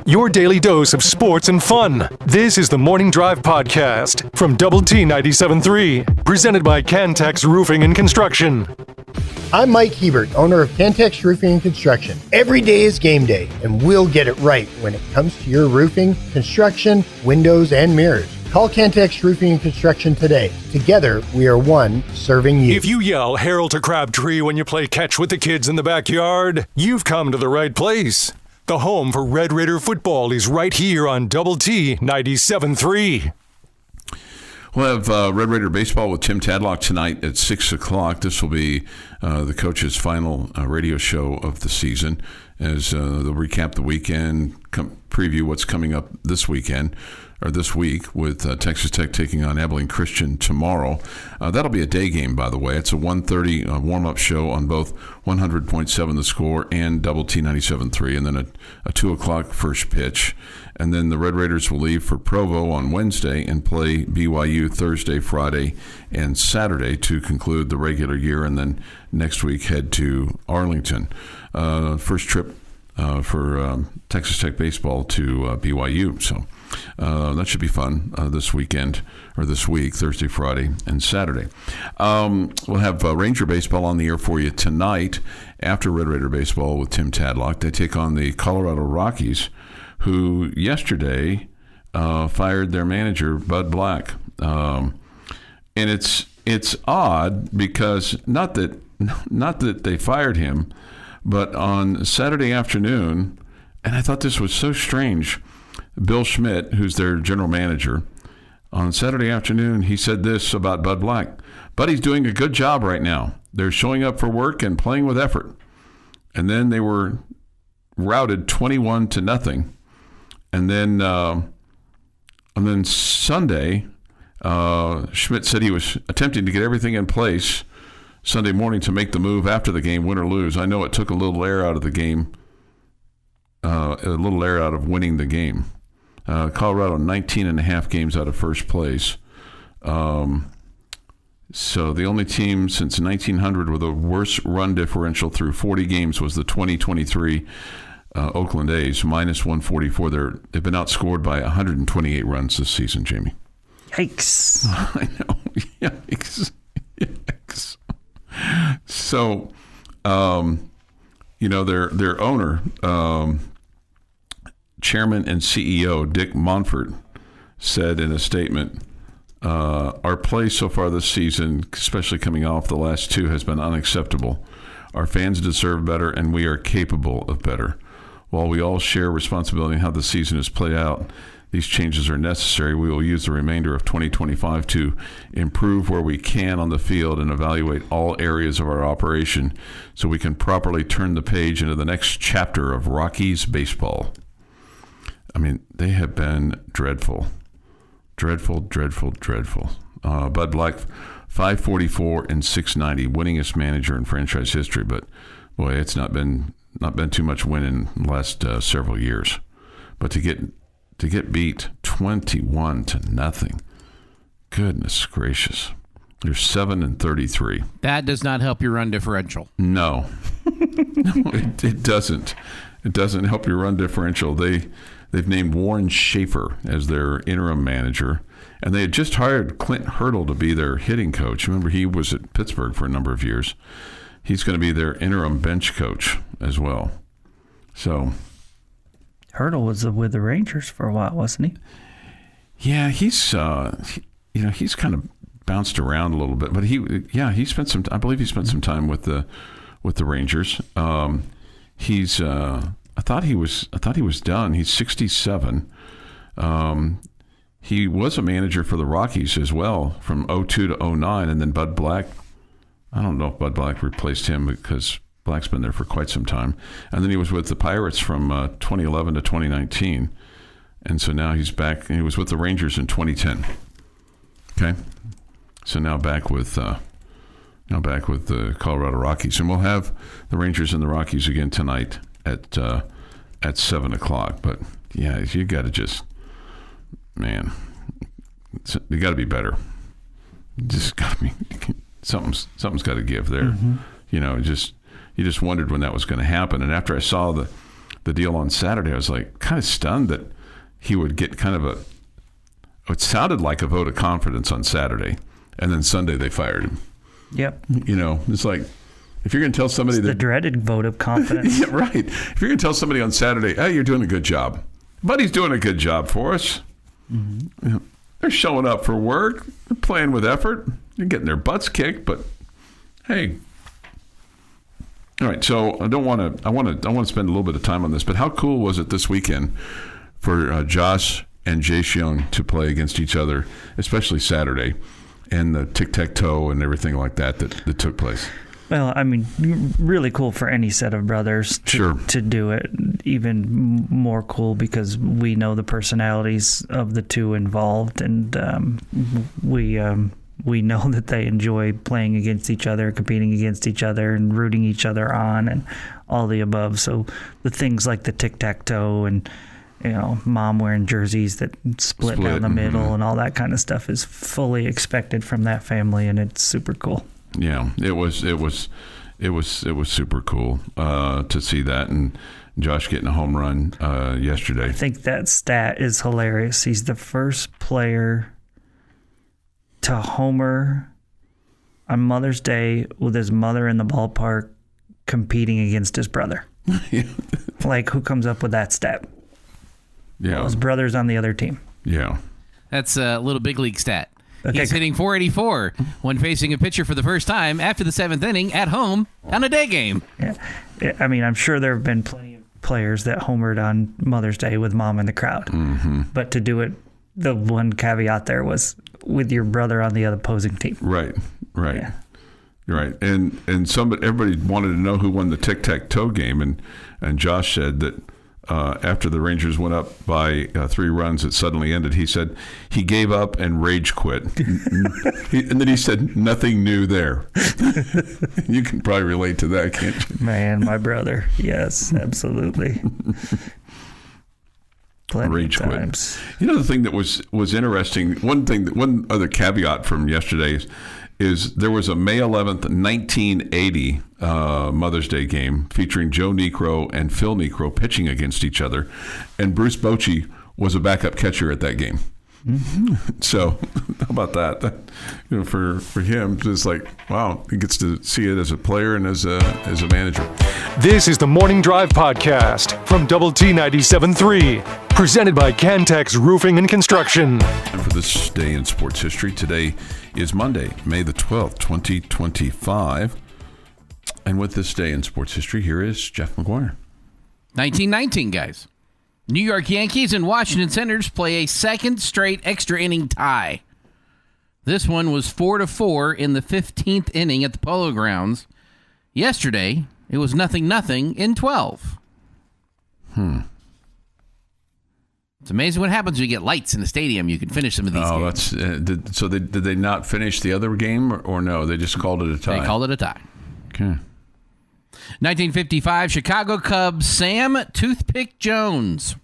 Your daily dose of sports and fun. This is the Morning Drive Podcast from Double T 97.3, presented by Cantex Roofing and Construction. I'm Mike Hebert, owner of Cantex Roofing and Construction. Every day is game day, and we'll get it right when it comes to your roofing, construction, windows, and mirrors. Call Cantex Roofing and Construction today. Together, we are one serving you. If you yell Harold to Crabtree when you play catch with the kids in the backyard, you've come to the right place. The home for Red Raider football is right here on Double T 97.3. We'll have Red Raider baseball with Tim Tadlock tonight at 6 o'clock. This will be the coach's final radio show of the season as they'll recap the weekend, preview what's coming up this weekend, or this week, with Texas Tech taking on Abilene Christian tomorrow. That'll be a day game, by the way. It's a 1:30 warm-up show on both 100.7 The Score and Double T 97.3, and then a 2 o'clock first pitch. And then the Red Raiders will leave for Provo on Wednesday and play BYU Thursday, Friday, and Saturday to conclude the regular year, and then next week head to Arlington. First trip for Texas Tech baseball to BYU. So that should be fun this weekend, or this week, Thursday, Friday, and Saturday. We'll have Ranger baseball on the air for you tonight after Red Raider baseball with Tim Tadlock. They take on the Colorado Rockies, who yesterday fired their manager, Bud Black. And it's odd because not that they fired him, but on Saturday afternoon, and I thought this was so strange, Bill Schmidt, who's their general manager, on Saturday afternoon, he said this about Bud Black: "Buddy's doing a good job right now. They're showing up for work and playing with effort." And then they were routed 21-0. And then Sunday, Schmidt said he was attempting to get everything in place Sunday morning to make the move after the game, win or lose. I know it took a little air out of the game, a little air out of winning the game. Colorado 19.5 games out of first place. So the only team since 1900 with a worse run differential through 40 games was the 2023 Oakland A's, minus 144. They've been outscored by 128 runs this season, Jamie. Yikes. I know. Yikes. So, their owner, Chairman and CEO Dick Monfort, said in a statement, "Our play so far this season, especially coming off the last two, has been unacceptable. Our fans deserve better, and we are capable of better. While we all share responsibility in how the season has played out, these changes are necessary. We will use the remainder of 2025 to improve where we can on the field and evaluate all areas of our operation so we can properly turn the page into the next chapter of Rockies baseball." I mean, they have been dreadful. Dreadful. Bud Black, 544 and 690, winningest manager in franchise history. But, boy, it's not been too much winning in the last several years. But to get beat 21-0, goodness gracious. They're 7-33. That does not help your run differential. No, it doesn't. It doesn't help your run differential. They've named Warren Schaefer as their interim manager, and they had just hired Clint Hurdle to be their hitting coach. Remember, he was at Pittsburgh for a number of years. He's going to be their interim bench coach as well. So Hurdle was with the Rangers for a while, wasn't he? Yeah, he's kind of bounced around a little bit, but he spent some. I believe he spent some time with the Rangers. I thought he was done. He's 67. He was a manager for the Rockies as well from 2002 to 2009, and then Bud Black. I don't know if Bud Black replaced him because Black's been there for quite some time. And then he was with the Pirates from 2011 to 2019. And so now he's back. He was with the Rangers in 2010. Okay? So now back with the Colorado Rockies. And we'll have the Rangers and the Rockies again tonight at 7 o'clock. But, yeah, you got to just, man, you got to be better. Just got to be, something's got to give there. Mm-hmm. You know, you just wondered when that was going to happen. And after I saw the deal on Saturday, I was like kind of stunned that he would get kind of it sounded like a vote of confidence on Saturday, and then Sunday they fired him. Yep. It's like, if you're going to tell somebody the dreaded vote of confidence. Yeah, right. If you're going to tell somebody on Saturday, hey, you're doing a good job. Buddy's doing a good job for us. Mm-hmm. They're showing up for work. They're playing with effort. They're getting their butts kicked, but hey. All right, so I want to spend a little bit of time on this, but how cool was it this weekend for Josh and Jae-Seung to play against each other, especially Saturday, and the tic-tac-toe and everything like that took place? Well, I mean, really cool for any set of brothers to do it. Even more cool because we know the personalities of the two involved, and we know that they enjoy playing against each other, competing against each other, and rooting each other on, and all the above. So the things like the tic-tac-toe and mom wearing jerseys that split down the middle and all that kind of stuff is fully expected from that family, and it's super cool. Yeah, it was super cool to see that, and Josh getting a home run yesterday. I think that stat is hilarious. He's the first player to homer on Mother's Day with his mother in the ballpark competing against his brother. Yeah. Like, who comes up with that stat? Yeah, well, his brother's on the other team. Yeah, that's a little big league stat. Okay. He's hitting .484 when facing a pitcher for the first time after the seventh inning at home on a day game. Yeah. I mean, I'm sure there have been plenty of players that homered on Mother's Day with mom in the crowd. Mm-hmm. But to do it, the one caveat there was with your brother on the other opposing team. Right. Yeah. Right. And everybody wanted to know who won the tic-tac-toe game, and Josh said that after the Rangers went up by 3 runs, it suddenly ended. He said he gave up and rage quit. And then he said, nothing new there. You can probably relate to that, can't you? Man, my brother. Yes, absolutely. Rage quit. The thing that was interesting, one other caveat from yesterday is there was a May 11th, 1980 Mother's Day game featuring Joe Niekro and Phil Niekro pitching against each other, and Bruce Bochy was a backup catcher at that game. Mm-hmm. So how about that? For him, it's like, wow, he gets to see it as a player and as a manager. This is the Morning Drive Podcast from Double T 97.3, presented by Cantex Roofing and Construction. And for this day in sports history, today is Monday, May the 12th, 2025. And with this day in sports history, here is Jeff McGuire. 1919, guys. New York Yankees and Washington Senators play a second straight extra inning tie. This one was 4-4 in the 15th inning at the Polo Grounds. Yesterday, it was 0-0 in 12. It's amazing what happens when you get lights in the stadium. You can finish some of these games. So did they not finish the other game or no? They just called it a tie? They called it a tie. Okay. 1955, Chicago Cubs Sam Toothpick Jones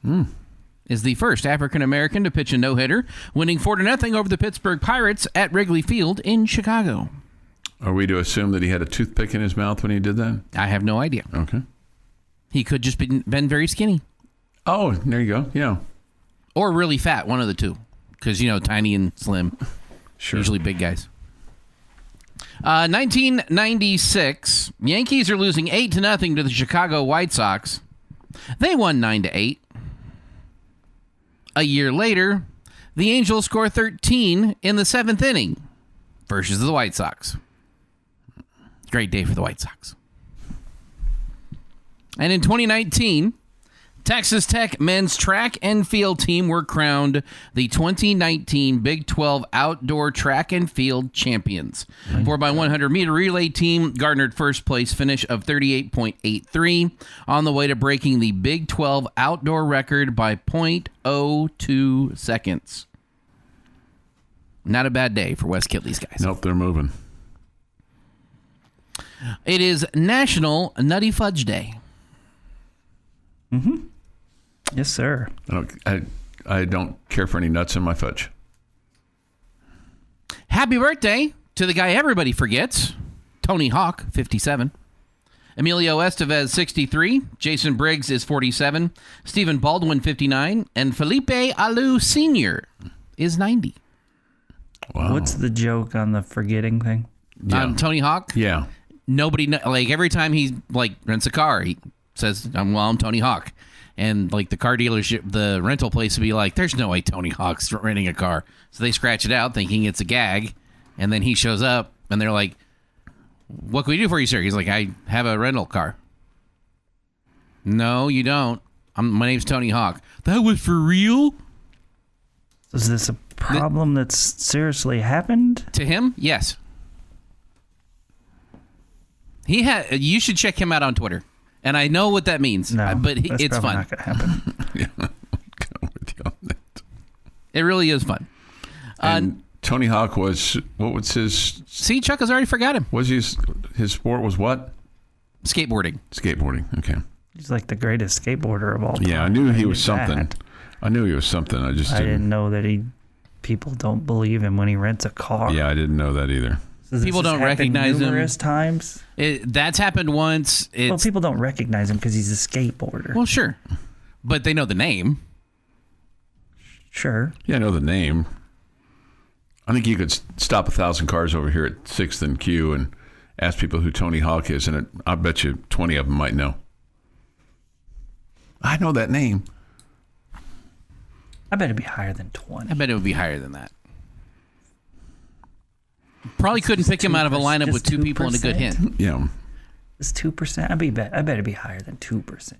is the first African-American to pitch a no-hitter, winning 4-0 over the Pittsburgh Pirates at Wrigley Field in Chicago. Are we to assume that he had a toothpick in his mouth when he did that? I have no idea. Okay. He could just been very skinny. Oh, there you go. Yeah. Or really fat, one of the two. Because, tiny and slim. Sure. Usually big guys. 1996, Yankees are losing 8-0 to the Chicago White Sox. They won 9-8. A year later, the Angels score 13 in the 7th inning versus the White Sox. Great day for the White Sox. And in 2019, Texas Tech men's track and field team were crowned the 2019 Big 12 Outdoor Track and Field Champions. 4x100 meter relay team garnered first place finish of 38.83 on the way to breaking the Big 12 outdoor record by 0.02 seconds. Not a bad day for West Kittley's guys. Nope, they're moving. It is National Nutty Fudge Day. Mm-hmm. Yes, sir. I don't care for any nuts in my fudge. Happy birthday to the guy everybody forgets, Tony Hawk, 57. Emilio Estevez, 63. Jason Briggs is 47. Stephen Baldwin, 59. And Felipe Alou Sr. is 90. Wow. What's the joke on the forgetting thing? Tony Hawk? Yeah. Nobody, like, every time he, like, rents a car, he says, I'm Tony Hawk. And, like, the car dealership, the rental place would be like, there's no way Tony Hawk's renting a car. So they scratch it out thinking it's a gag. And then he shows up, and they're like, what can we do for you, sir? He's like, I have a rental car. No, you don't. My name's Tony Hawk. That was for real? Is this a problem that's seriously happened? To him? Yes. You should check him out on Twitter. And I know what that means. No, but that's it's fun. Not going to happen. Yeah, I'll go with you on that. It really is fun. And Tony Hawk what was his... See, Chuck has already forgot him. Was his sport was what? Skateboarding. Skateboarding, okay. He's like the greatest skateboarder of all time. Yeah, I knew he was something. I knew he was something. I didn't know that people don't believe him when he rents a car. Yeah, I didn't know that either. So people don't recognize him. Numerous times. That's happened once. Well, people don't recognize him because he's a skateboarder. Well, sure. But they know the name. Sure. Yeah, I know the name. I think you could stop 1,000 cars over here at 6th and Q and ask people who Tony Hawk is, and I bet you 20 of them might know. I know that name. I bet it'd be higher than 20. I bet it would be higher than that. Probably couldn't pick him out of a lineup with two people and a good hint. Yeah. It's 2%. I bet it'd be higher than 2%.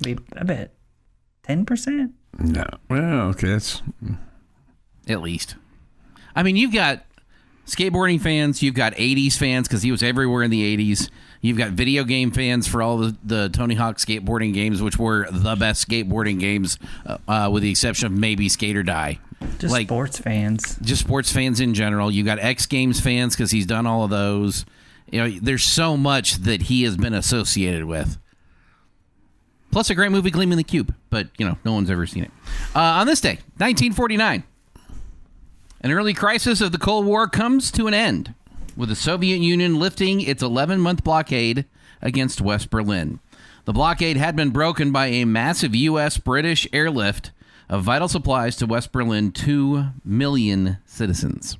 I bet 10%. No. Well, okay, that's... At least. I mean, you've got skateboarding fans, you've got 80s fans because he was everywhere in the 80s. You've got video game fans for all the Tony Hawk skateboarding games, which were the best skateboarding games, with the exception of maybe Skate or Die. Just sports fans. Just sports fans in general. You got X Games fans because he's done all of those. You know, there's so much that he has been associated with. Plus a great movie, Gleaming the Cube, but no one's ever seen it. On this day, 1949. An early crisis of the Cold War comes to an end, with the Soviet Union lifting its 11-month blockade against West Berlin. The blockade had been broken by a massive U.S.-British airlift of vital supplies to West Berlin, 2 million citizens.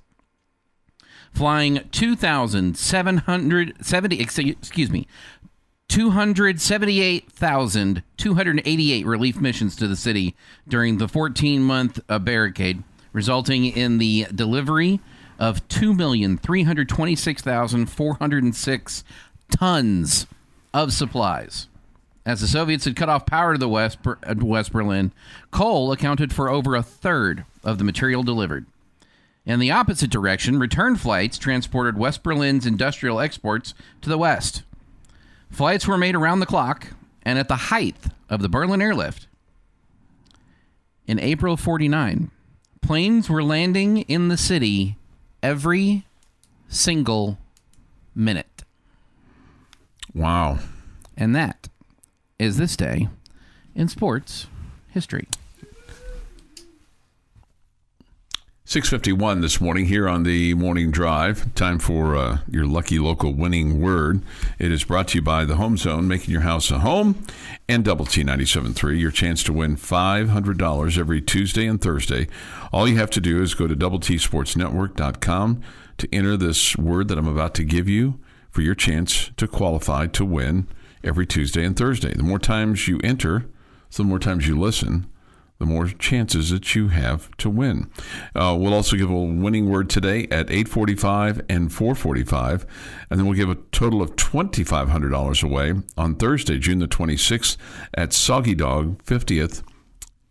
Flying 278,288 relief missions to the city during the 14-month barricade, resulting in the delivery of 2,326,406 tons of supplies. As the Soviets had cut off power to the West Berlin, coal accounted for over a third of the material delivered. In the opposite direction, return flights transported West Berlin's industrial exports to the West. Flights were made around the clock and at the height of the Berlin airlift. In April 49, planes were landing in the city every single minute. Wow. And that is this day in sports history. 6:51 this morning here on the Morning Drive. Time for your lucky local winning word. It is brought to you by the Home Zone, making your house a home, and Double T 97.3. Your chance to win $500 every Tuesday and Thursday. All you have to do is go to DoubleTSportsNetwork.com to enter this word that I'm about to give you for your chance to qualify to win every Tuesday and Thursday. The more times you enter, so the more times you listen, the more chances that you have to win. We'll also give a winning word today at 8:45 and 4:45, and then we'll give a total of $2,500 away on Thursday, June the 26th at Soggy Dog 50th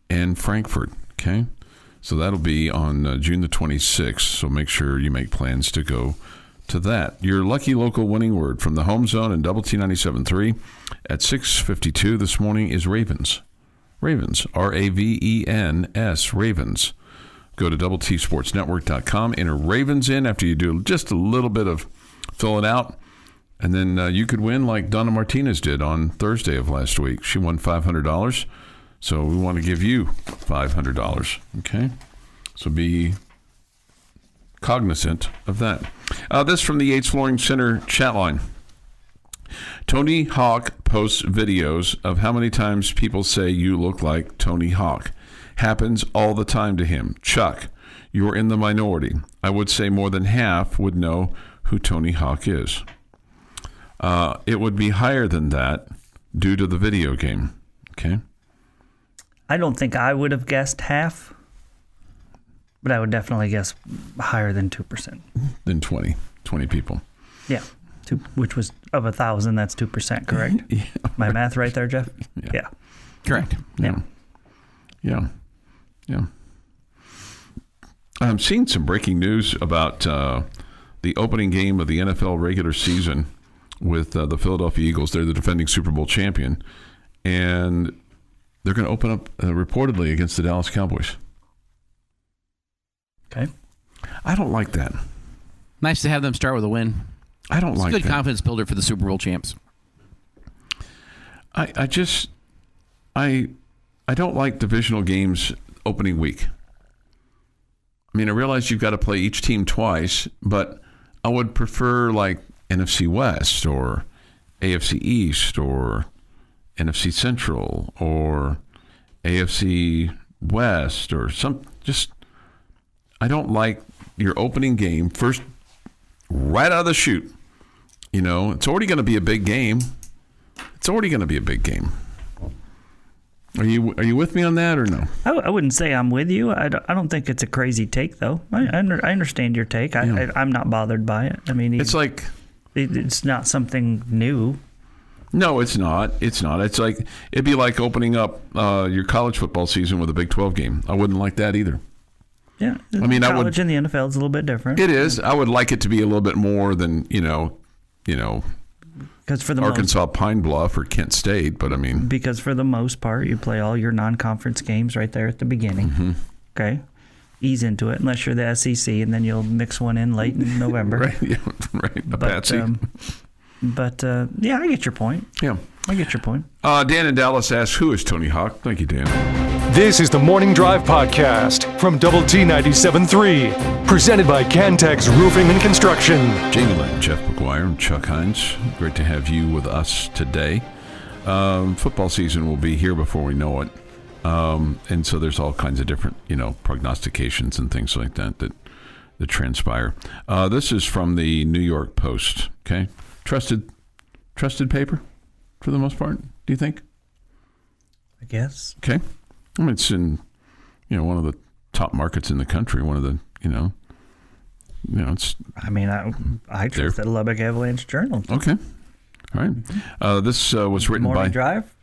and Frankfurt. Okay, so that'll be on June the 26th. So make sure you make plans to go to that. Your lucky local winning word from the Home Zone and Double T 97.3 at 6:52 this morning is Ravens. Ravens, Ravens, Ravens. Go to DoubleTSportsNetwork.com, enter Ravens in after you do just a little bit of fill it out, and then you could win like Donna Martinez did on Thursday of last week. She won $500, so we want to give you $500, okay? So be cognizant of that. This from the Yates Flooring Center chat line. Tony Hawk posts videos of how many times people say you look like Tony Hawk. Happens all the time to him. Chuck, you're in the minority. I would say more than half would know who Tony Hawk is. It would be higher than that due to the video game. Okay. I don't think I would have guessed half, but I would definitely guess higher than 2%. Than 20 people. Yeah. Which was of 1,000, that's 2%, correct? Yeah. My math right there, Jeff? Yeah. Correct. Yeah. I'm seeing some breaking news about the opening game of the NFL regular season with the Philadelphia Eagles. They're the defending Super Bowl champion, and they're going to open up reportedly against the Dallas Cowboys. Okay. I don't like that. Nice to have them start with a win. I don't like that. It's a good confidence builder for the Super Bowl champs. I don't like divisional games opening week. I mean, I realize you've got to play each team twice, but I would prefer like NFC West or AFC East or NFC Central or AFC West or some. Just, I don't like your opening game first right out of the chute. You know, it's already going to be a big game. Are you with me on that or no? I wouldn't say I'm with you. I don't think it's a crazy take, though. I understand your take. I'm not bothered by it. I mean, it's like it's not something new. No, it's not. It's like it'd be like opening up your college football season with a Big 12 game. I wouldn't like that either. Yeah, I mean, college and the NFL is a little bit different. It is. I would like it to be a little bit more than because for the Arkansas Pine Bluff or Kent State, but I mean, because for the most part, you play all your non-conference games right there at the beginning. Mm-hmm. Okay, ease into it unless you're the SEC, and then you'll mix one in late in November. Right, yeah, right. A patsy. But yeah, I get your point. Yeah, I get your point. Dan in Dallas asks, "Who is Tony Hawk?" Thank you, Dan. This is the Morning Drive Podcast from Double T 97.3, presented by Cantex Roofing and Construction. Jamie Lent, Jeff McGuire, and Chuck Heinz. Great to have you with us today. Football season will be here before we know it. And so there's all kinds of different, prognostications and things like that transpire. This is from the New York Post, okay? Trusted paper for the most part, do you think? I guess. Okay. I mean, it's in, one of the top markets in the country. One of the, it's. I mean, I trust the Lubbock Avalanche Journal. Okay. All right. This was written Morning by. Drive?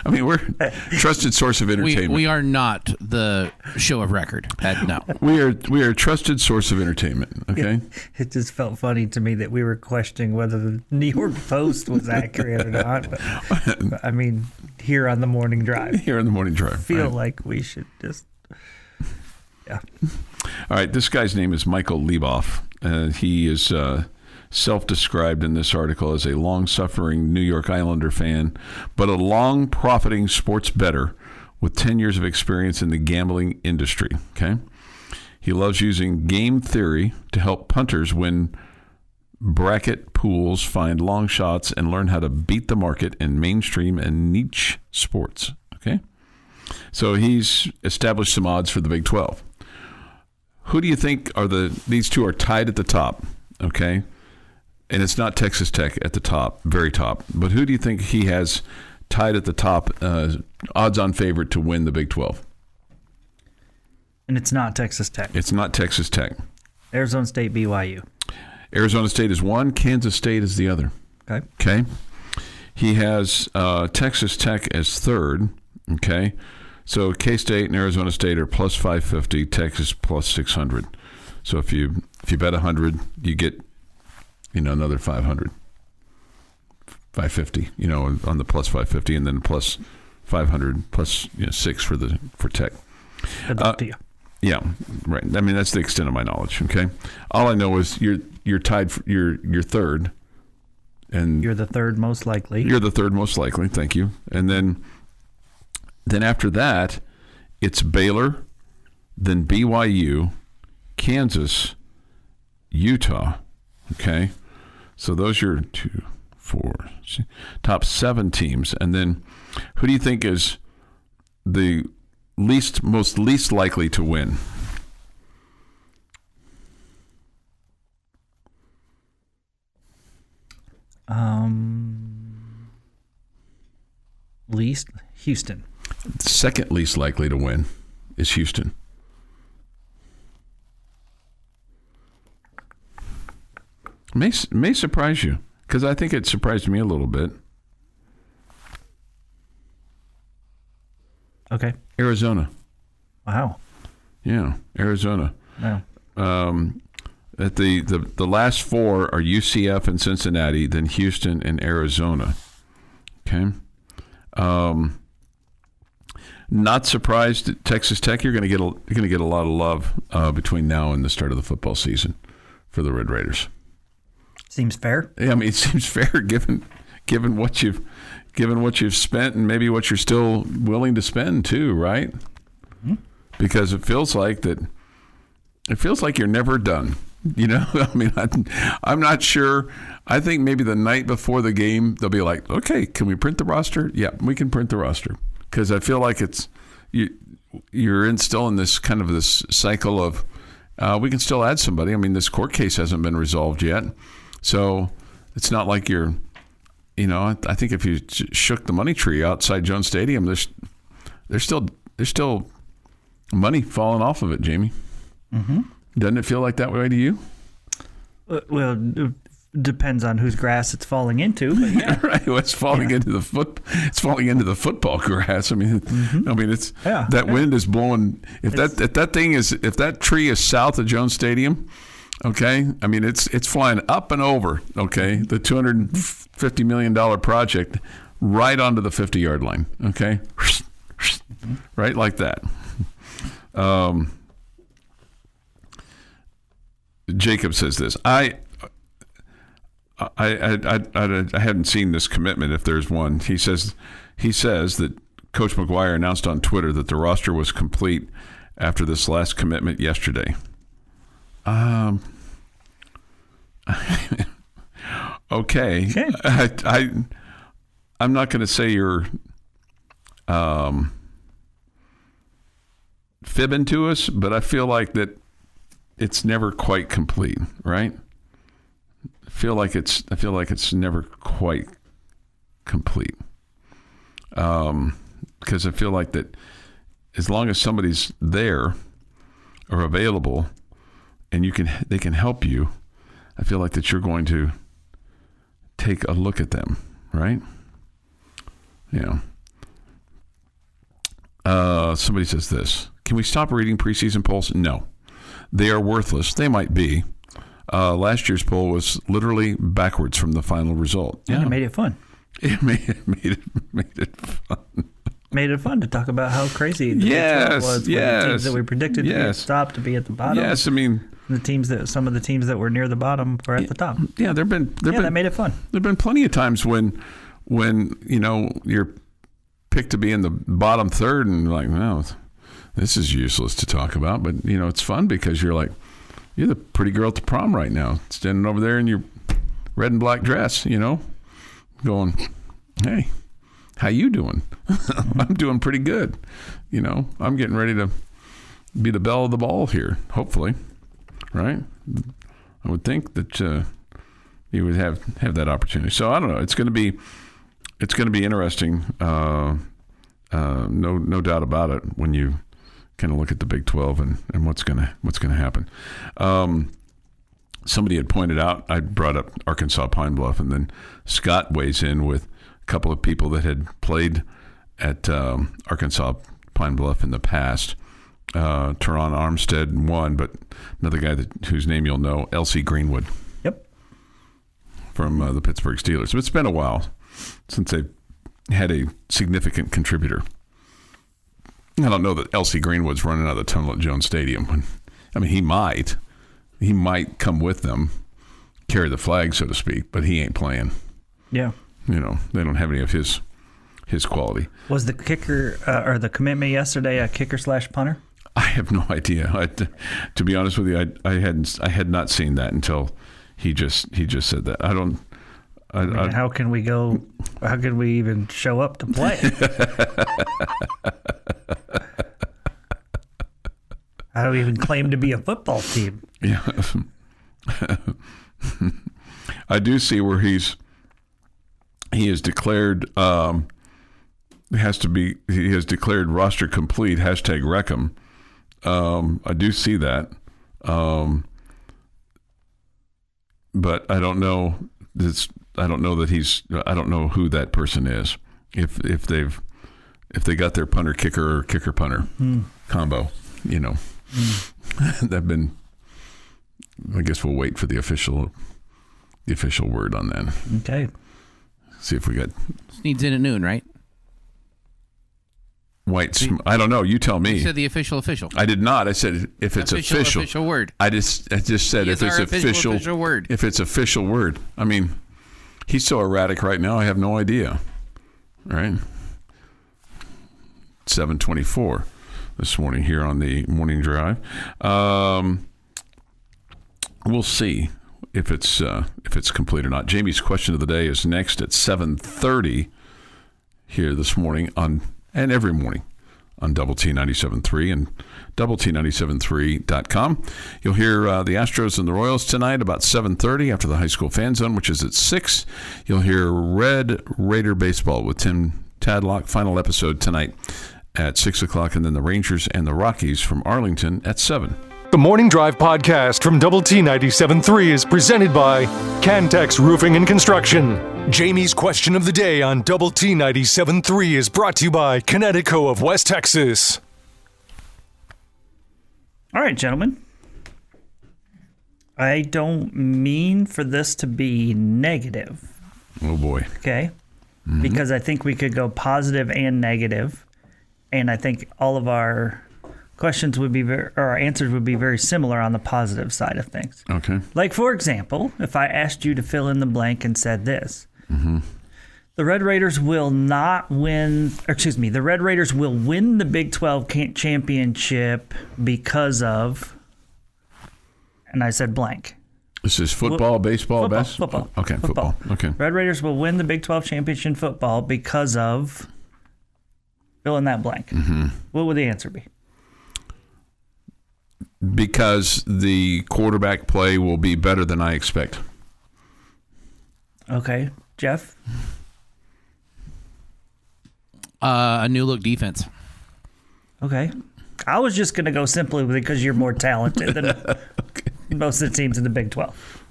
I mean, we're a trusted source of entertainment. We are not the show of record. No. We are a trusted source of entertainment, okay? It just felt funny to me that we were questioning whether the New York Post was accurate or not. But, I mean, here on the Morning Drive. Here on the Morning Drive. I feel like we should just, yeah. All right, this guy's name is Michael Leboff. He is self-described in this article as a long-suffering New York Islander fan, but a long-profiting sports bettor with 10 years of experience in the gambling industry. Okay, he loves using game theory to help punters win bracket pools, find long shots, and learn how to beat the market in mainstream and niche sports. Okay, so he's established some odds for the Big 12. Who do you think are these two are tied at the top? Okay. And it's not Texas Tech at the top, very top. But who do you think he has tied at the top, odds-on favorite to win the Big 12? And it's not Texas Tech. It's not Texas Tech. Arizona State, BYU. Arizona State is one. Kansas State is the other. Okay. He has Texas Tech as third. Okay. So K-State and Arizona State are plus 550, Texas plus 600. So if you bet 100, you get another 500, 550, on the plus 550, and then plus 500 plus 6 for Tech. Good luck to you. Yeah, right. I mean, that's the extent of my knowledge. Okay, all I know is you're tied. You're third, and you're the third most likely. You're the third most likely. Thank you. And then after that, it's Baylor, then BYU, Kansas, Utah. Okay, so those are 2, 4, top 7 teams, and then who do you think is the least likely to win? Least Houston. Second least likely to win is Houston. May surprise you, because I think it surprised me a little bit. Okay. Arizona. Wow. Yeah, Arizona. Wow. At the last 4 are UCF and Cincinnati, then Houston and Arizona. Okay. Not surprised at Texas Tech. You're going to get a lot of love between now and the start of the football season for the Red Raiders. Seems fair. Yeah, I mean, it seems fair given what you've spent and maybe what you're still willing to spend too, right? Mm-hmm. Because it feels like you're never done. You know, I mean, I'm not sure. I think maybe the night before the game, they'll be like, okay, can we print the roster? Yeah, we can print the roster. Because I feel like you're still in this kind of this cycle of we can still add somebody. I mean, this court case hasn't been resolved yet. So it's not like you're, you know, I think if you shook the money tree outside Jones Stadium, there's still money falling off of it, Jamie. Mm-hmm. Doesn't it feel like that way to you? Well, it depends on whose grass it's falling into. But yeah. Right. Well, it's falling into the football grass. I mean, it's that wind is blowing. If that tree is south of Jones Stadium, okay. I mean, it's flying up and over. Okay, the $250 million project right onto the 50-yard line. Okay, right like that. Jacob says this. I hadn't seen this commitment, if there's one. He says that Coach McGuire announced on Twitter that the roster was complete after this last commitment yesterday. Okay. I'm not going to say you're fibbing to us, but I feel like that it's never quite complete, right? I feel like it's never quite complete. Because I feel like that as long as somebody's there or available and they can help you, I feel like that you're going to take a look at them, right? Yeah. Somebody says this. Can we stop reading preseason polls? No. They are worthless. They might be. Last year's poll was literally backwards from the final result. Yeah, it made it fun. It made it fun. Made it fun to talk about how crazy the was. The teams that we predicted to be at the top to be at the bottom. Yes, I mean some of the teams that were near the bottom were at the top. Yeah, that made it fun. There've been plenty of times when you know you're picked to be in the bottom third and like, no, this is useless to talk about. But you know, it's fun because you're the pretty girl at the prom right now, standing over there in your red and black dress, you know, going, hey, how you doing? I'm doing pretty good. You know, I'm getting ready to be the belle of the ball here, hopefully, right? I would think that you would have that opportunity. So I don't know. It's going to be interesting. No doubt about it when you kind of look at the Big 12 and what's going to happen. Somebody had pointed out, I brought up Arkansas Pine Bluff, and then Scott weighs in with a couple of people that had played at Arkansas Pine Bluff in the past. Teron Armstead won, but another guy whose name you'll know, L.C. Greenwood. Yep. From the Pittsburgh Steelers. So it's been a while since they've had a significant contributor. I don't know that L.C. Greenwood's running out of the tunnel at Jones Stadium. I mean, he might come with them, carry the flag, so to speak, but he ain't playing. Yeah. You know, they don't have any of his quality. Was the kicker or the commitment yesterday a kicker / punter? I have no idea. To be honest with you, I had not seen that until he just said that. I don't. How can we go? How can we even show up to play? How do we even claim to be a football team? Yeah. I do see where he has declared he has declared roster complete # Wreckham. I do see that, but I don't know. I don't know that I don't know who that person is. If they got their punter kicker or kicker punter combo, They've been. I guess we'll wait for the official word on that. Okay. See if we got. Needs in at noon, right? White. I don't know. You tell me. You said the official. I did not. I said if it's official. Official word. I just said if it's official word. If it's official word. I mean, he's so erratic right now. I have no idea. Right. 7:24 this morning here on the morning drive. We'll see if it's complete or not. Jamie's question of the day is next at 7:30 here this morning and every morning on Double T 97.3 and Double T 97.3.com. You'll hear the Astros and the Royals tonight about 7:30 after the high school fan zone, which is at 6. You'll hear Red Raider baseball with Tim Tadlock, final episode tonight at 6 o'clock, and then the Rangers and the Rockies from Arlington at 7. The Morning Drive podcast from Double T 97.3 is presented by Cantex Roofing and Construction. Jamie's question of the day on Double T 97.3 is brought to you by Connecticut of West Texas. All right, gentlemen. I don't mean for this to be negative. Oh, boy. Okay? Mm-hmm. Because I think we could go positive and negative. And I think all of our questions would be or our answers would be very similar on the positive side of things. Okay. Like, for example, if I asked you to fill in the blank and said this, mm-hmm. The Red Raiders will not win, the Red Raiders will win the Big 12 championship because of, and I said blank. This is football, baseball, football. Okay, football. Okay. Red Raiders will win the Big 12 championship in football because of, fill in that blank. Mm-hmm. What would the answer be? Because the quarterback play will be better than I expect. Okay. Jeff? A new look defense. Okay. I was just going to go simply because you're more talented than most of the teams in the Big 12,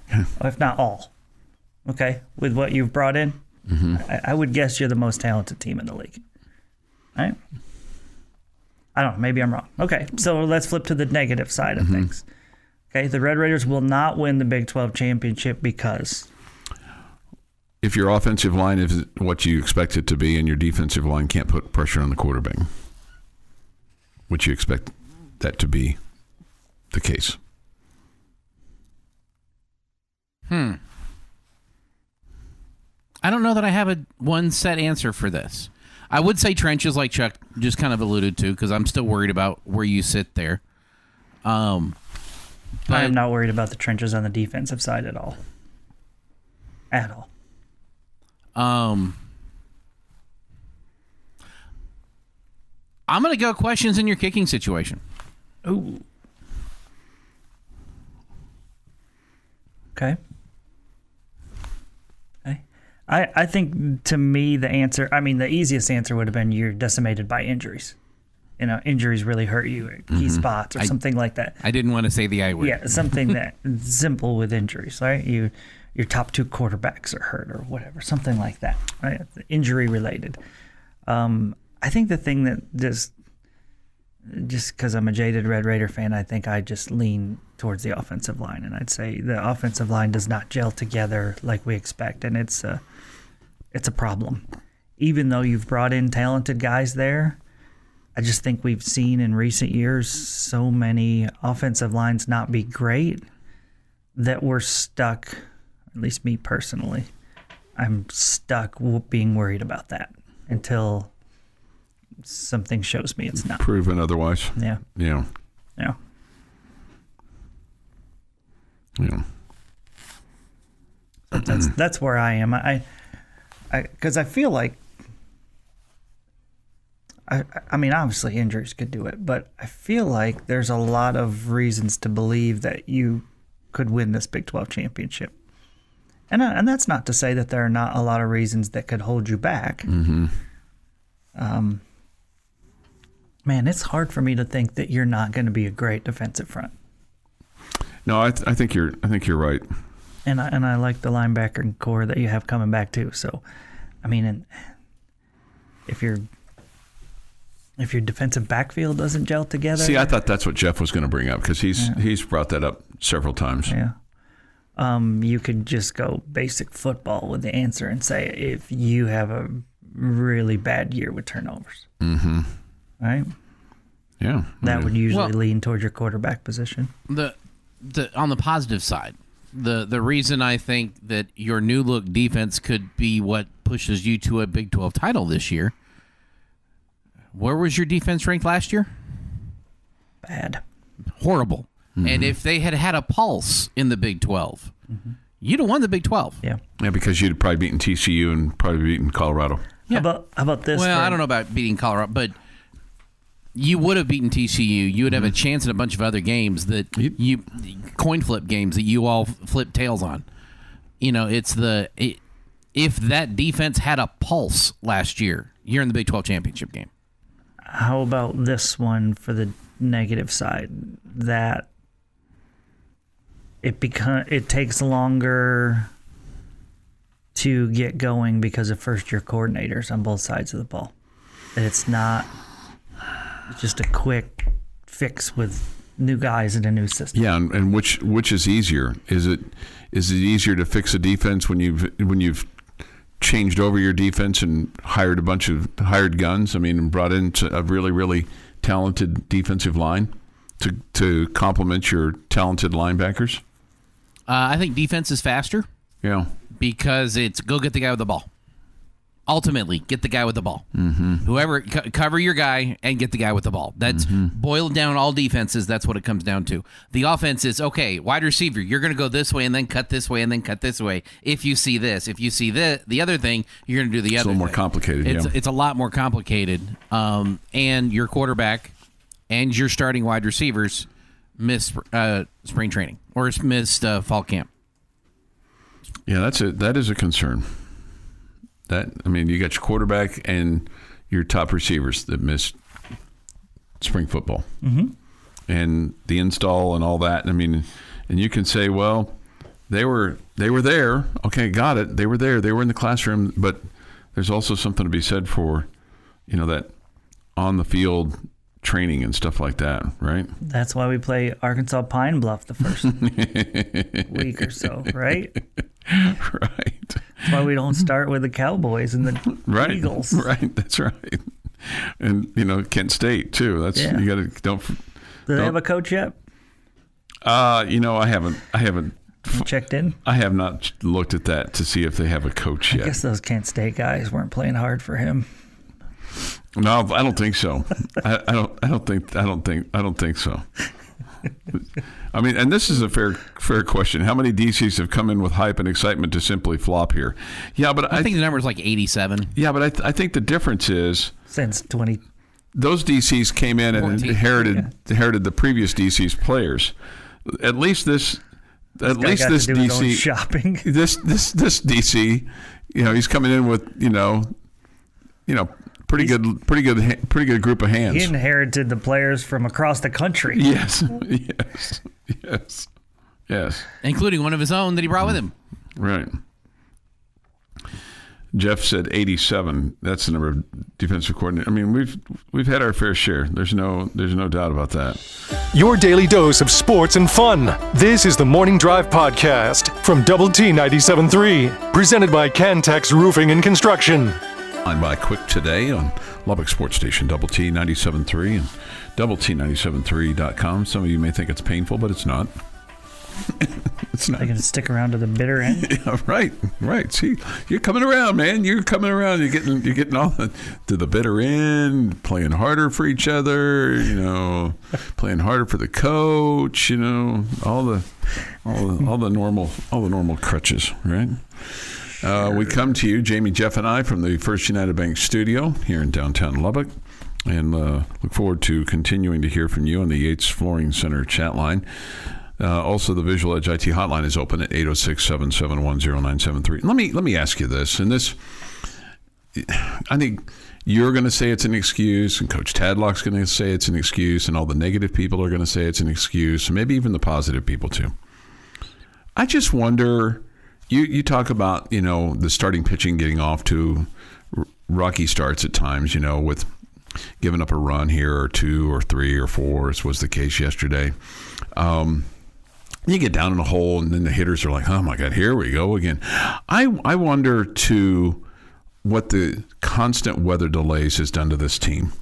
if not all. Okay? With what you've brought in, mm-hmm. I would guess you're the most talented team in the league. All right? I don't know. Maybe I'm wrong. Okay. So let's flip to the negative side of things. Okay. The Red Raiders will not win the Big 12 championship because... If your offensive line is what you expect it to be and your defensive line can't put pressure on the quarterback, would you expect that to be the case? I don't know that I have one set answer for this. I would say trenches, like Chuck just kind of alluded to, because I'm still worried about where you sit there. I'm not worried about the trenches on the defensive side at all. At all. I'm going to go questions in your kicking situation. Ooh. Okay. I think, to me, the easiest answer would have been you're decimated by injuries. Injuries really hurt you at key spots or something like that. I didn't want to say the I word. Yeah, something that simple with injuries, right? Your top 2 quarterbacks are hurt or whatever, something like that, right? Injury related. I think the thing that just because I'm a jaded Red Raider fan, I think I just lean towards the offensive line, and I'd say the offensive line does not gel together like we expect, and it's a problem. Even though you've brought in talented guys there, I just think we've seen in recent years so many offensive lines not be great that we're stuck. At least me personally, I'm stuck being worried about that until something shows me it's not. Proven otherwise. Yeah. Yeah. Yeah. Yeah. So that's where I am. Because I feel like, I mean, obviously injuries could do it, but I feel like there's a lot of reasons to believe that you could win this Big 12 championship. And that's not to say that there are not a lot of reasons that could hold you back. Mm-hmm. Man, it's hard for me to think that you're not going to be a great defensive front. No, I think you're right. And I like the linebacker core that you have coming back too. So, I mean, if your defensive backfield doesn't gel together. See, I thought that's what Jeff was going to bring up because he's brought that up several times. Yeah. You could just go basic football with the answer and say if you have a really bad year with turnovers. Mm-hmm. Right? Yeah. That would usually lean towards your quarterback position. On the positive side, the reason I think that your new look defense could be what pushes you to a Big 12 title this year. Where was your defense ranked last year? Bad. Horrible. Mm-hmm. And if they had had a pulse in the Big 12, you'd have won the Big 12. Yeah. Yeah, because you'd probably beaten TCU and probably beaten Colorado. Yeah. How about this? Well, I don't know about beating Colorado, but you would have beaten TCU. You would have a chance in a bunch of other games that you coin flip games that you all flip tails on. You know, if that defense had a pulse last year, you're in the Big 12 championship game. How about this one for the negative side? That it takes longer to get going because of first-year coordinators on both sides of the ball. That it's not just a quick fix with new guys in a new system. Yeah, and which is easier? Is it easier to fix a defense when you've changed over your defense and hired a bunch of hired guns? I mean, brought in a really, really talented defensive line to complement your talented linebackers? I think defense is faster. Yeah. Because it's go get the guy with the ball. Ultimately, get the guy with the ball. Mm-hmm. Whoever, cover your guy and get the guy with the ball. That's boiled down all defenses. That's what it comes down to. The offense is, okay, wide receiver, you're going to go this way and then cut this way and then cut this way. If you see this, if you see the other thing, you're going to do the other thing. It's a little more complicated, It's a lot more complicated. And your quarterback and your starting wide receivers missed spring training or missed fall camp. Yeah, that is a concern. You got your quarterback and your top receivers that missed spring football, and the install and all that. I mean, and you can say, well, they were there. Okay, got it. They were there. They were in the classroom. But there's also something to be said for, that on the field training and stuff like that, right? That's why we play Arkansas Pine Bluff the first week or so, right? Right. That's why we don't start with the Cowboys and the Eagles. Right, that's right. And Kent State too. That's you got to don't. Do they have a coach yet? I haven't checked in. I have not looked at that to see if they have a coach yet. I guess those Kent State guys weren't playing hard for him. No, I don't think so. I don't think so. I mean, and this is a fair question. How many DCs have come in with hype and excitement to simply flop here? Yeah, but I think the number is like 87. Yeah, but I think the difference is since 20. Those DCs came in and inherited the previous DC's players. At least this DC shopping. This DC, he's coming in with pretty good group of hands. He inherited the players from across the country. Yes. Including one of his own that he brought with him. Right. Jeff said 87. That's the number of defensive coordinators. I mean, we've had our fair share. There's no doubt about that. Your daily dose of sports and fun. This is the Morning Drive Podcast from Double T 97.3, presented by Cantex Roofing and Construction. I'm by Quick today on Lubbock Sports Station, Double T 97.3 and Double T 97.3.com. Some of you may think it's painful, but it's not. It's not. They're going to stick around to the bitter end. Yeah, right. See, you're coming around, man. You're coming around. You're getting all to the bitter end, playing harder for each other. Playing harder for the coach. All the normal crutches, right? We come to you, Jamie, Jeff, and I, from the First United Bank studio here in downtown Lubbock, and look forward to continuing to hear from you on the Yates Flooring Center chat line. Also, the Visual Edge IT hotline is open at 806-771-0973. Let me ask you this, and this, I think you're going to say it's an excuse, and Coach Tadlock's going to say it's an excuse, and all the negative people are going to say it's an excuse, and maybe even the positive people too. I just wonder, you talk about, the starting pitching getting off to rocky starts at times, with giving up a run here or two or three or four, as was the case yesterday. You get down in a hole, and then the hitters are like, oh, my God, here we go again. I wonder, too, what the constant weather delays has done to this team,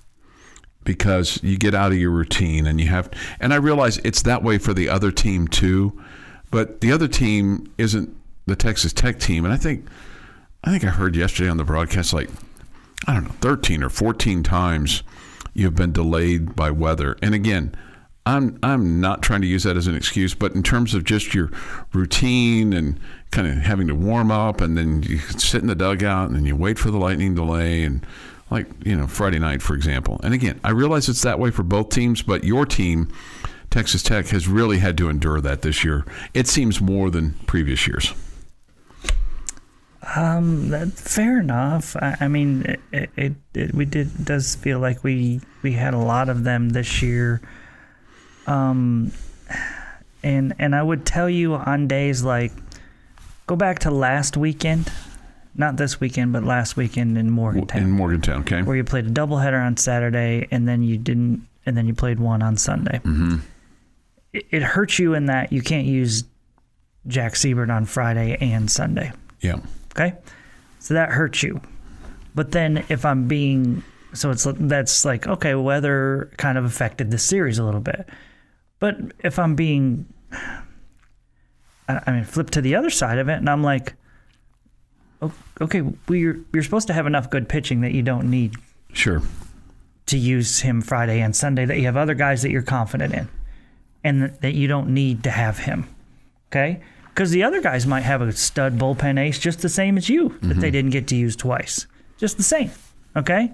because you get out of your routine, and I realize it's that way for the other team, too, but the other team isn't the Texas Tech team. And I think I heard yesterday on the broadcast, 13 or 14 times you've been delayed by weather. And again, I'm not trying to use that as an excuse, but in terms of just your routine and kind of having to warm up, and then you sit in the dugout and then you wait for the lightning delay, and Friday night, for example. And again, I realize it's that way for both teams, but your team, Texas Tech, has really had to endure that this year. It seems more than previous years. Fair enough. I mean, it does feel like we had a lot of them this year. And I would tell you on days like, go back to last weekend, not this weekend, but last weekend in Morgantown. In Morgantown, okay. Where you played a doubleheader on Saturday, and then you didn't, and then you played one on Sunday. Mm-hmm. It hurts you in that you can't use Jack Siebert on Friday and Sunday. Yeah. Okay? So that hurts you. But then if I'm being, that's like, okay, weather kind of affected the series a little bit. But if I'm being, flip to the other side of it, and I'm like, okay, you're supposed to have enough good pitching that you don't need sure to use him Friday and Sunday, that you have other guys that you're confident in, and that you don't need to have him, okay? Because the other guys might have a stud bullpen ace just the same as you that they didn't get to use twice. Just the same, okay?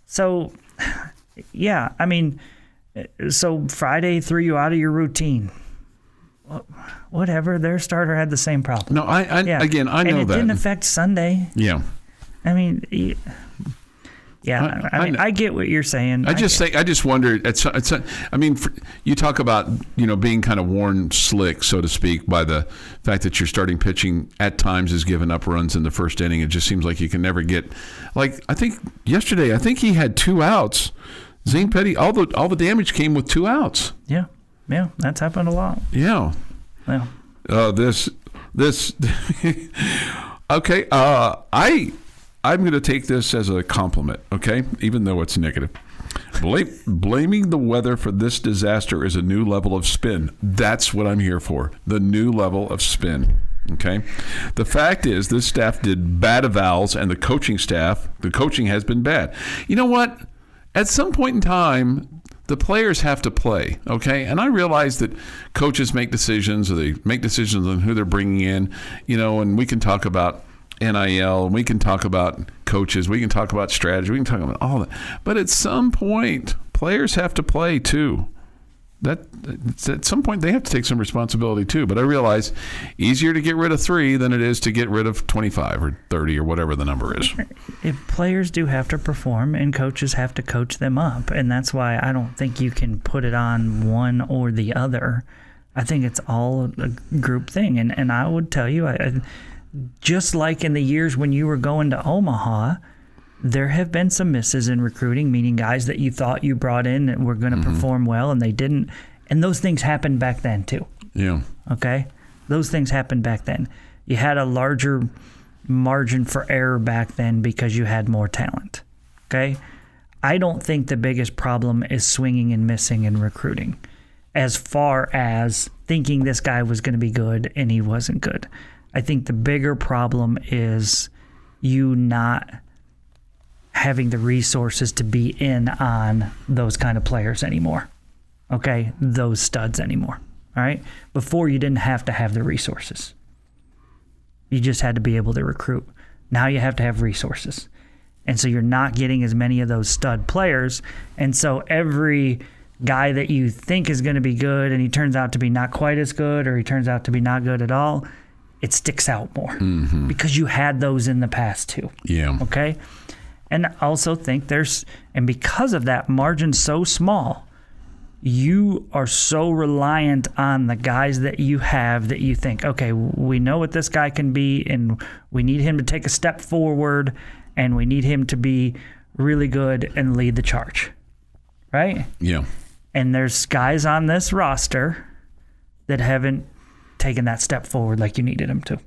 So, yeah, so Friday threw you out of your routine. Whatever, their starter had the same problem. No, I know that. And it didn't affect Sunday. Yeah. I get what you're saying. I just wonder. You talk about being kind of worn slick, so to speak, by the fact that your starting pitching at times is giving up runs in the first inning. It just seems like you can never get. Like I think yesterday, he had 2 outs. Zane Petty, all the damage came with 2 outs. Yeah, that's happened a lot. Yeah. Well. This. Okay. I'm going to take this as a compliment, okay? Even though it's negative. Blaming the weather for this disaster is a new level of spin. That's what I'm here for. The new level of spin. Okay? The fact is, this staff did bad evals, and the coaching has been bad. You know what? At some point in time, the players have to play, okay? And I realize that coaches make decisions, or they make decisions on who they're bringing in, and we can talk about NIL, and we can talk about coaches, we can talk about strategy, we can talk about all that. But at some point, players have to play too. At some point, they have to take some responsibility too. But I realize easier to get rid of 3 than it is to get rid of 25 or 30 or whatever the number is. If players do have to perform, and coaches have to coach them up, and that's why I don't think you can put it on one or the other. I think it's all a group thing. And I would tell you, just like in the years when you were going to Omaha, there have been some misses in recruiting, meaning guys that you thought you brought in that were going to perform well, and they didn't. And those things happened back then too. Yeah. Okay? Those things happened back then. You had a larger margin for error back then because you had more talent. Okay? I don't think the biggest problem is swinging and missing in recruiting. as far as thinking this guy was going to be good and he wasn't good. I think the bigger problem is you not having the resources to be in on those kind of players anymore. Okay? Those studs anymore. All right? Before, you didn't have to have the resources. You just had to be able to recruit. Now you have to have resources. And so you're not getting as many of those stud players. And so every guy that you think is going to be good and he turns out to be not quite as good, or he turns out to be not good at all, it sticks out more because you had those in the past too. Yeah. Okay? And I also think and because of that margin so small, you are so reliant on the guys that you have that you think, okay, we know what this guy can be and we need him to take a step forward and we need him to be really good and lead the charge. Right? Yeah. And there's guys on this roster that haven't taken that step forward like you needed them to.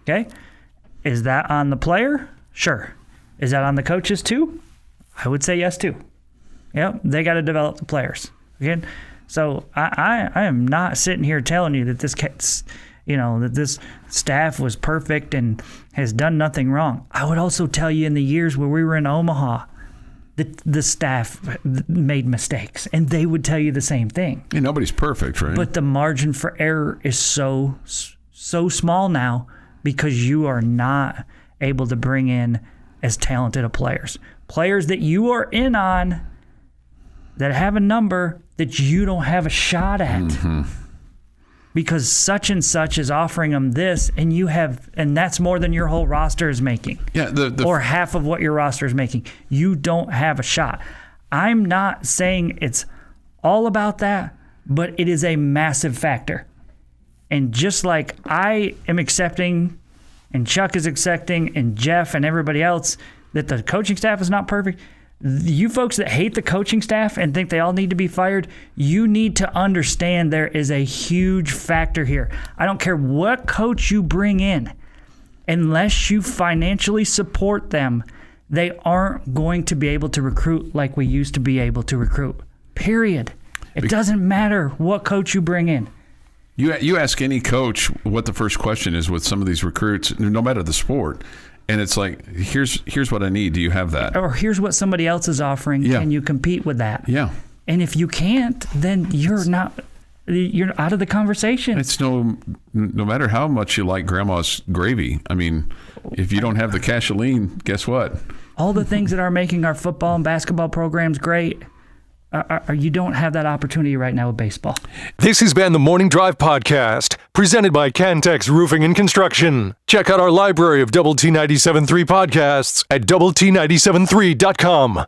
Okay? Is that on the player? Sure. Is that on the coaches too? I would say yes too. Yep, they got to develop the players. Again, so I am not sitting here telling you that that this staff was perfect and has done nothing wrong. I would also tell you in the years where we were in Omaha, the staff made mistakes, and they would tell you the same thing. Yeah, nobody's perfect, right? But the margin for error is so small now because you are not able to bring in as talented of players. Players that you are in on that have a number that you don't have a shot at. Because such and such is offering them this, and that's more than your whole roster is making. Yeah, or half of what your roster is making. You don't have a shot. I'm not saying it's all about that, but it is a massive factor. And just like I am accepting, and Chuck is accepting, and Jeff and everybody else, that the coaching staff is not perfect, you folks that hate the coaching staff and think they all need to be fired, you need to understand there is a huge factor here. I don't care what coach you bring in, unless you financially support them, they aren't going to be able to recruit like we used to be able to recruit. Period. It doesn't matter what coach you bring in. You ask any coach what the first question is with some of these recruits, no matter the sport. And it's like, here's what I need. Do you have that? Or here's what somebody else is offering. Yeah. Can you compete with that? Yeah. And if you can't, then you're out of the conversation. It's no matter how much you like grandma's gravy. I mean, if you don't have the casheline, guess what? All the things that are making our football and basketball programs great, you don't have that opportunity right now with baseball. This has been the Morning Drive Podcast, presented by Cantex Roofing and Construction. Check out our library of Double T 97.3 podcasts at doublet97.3.com.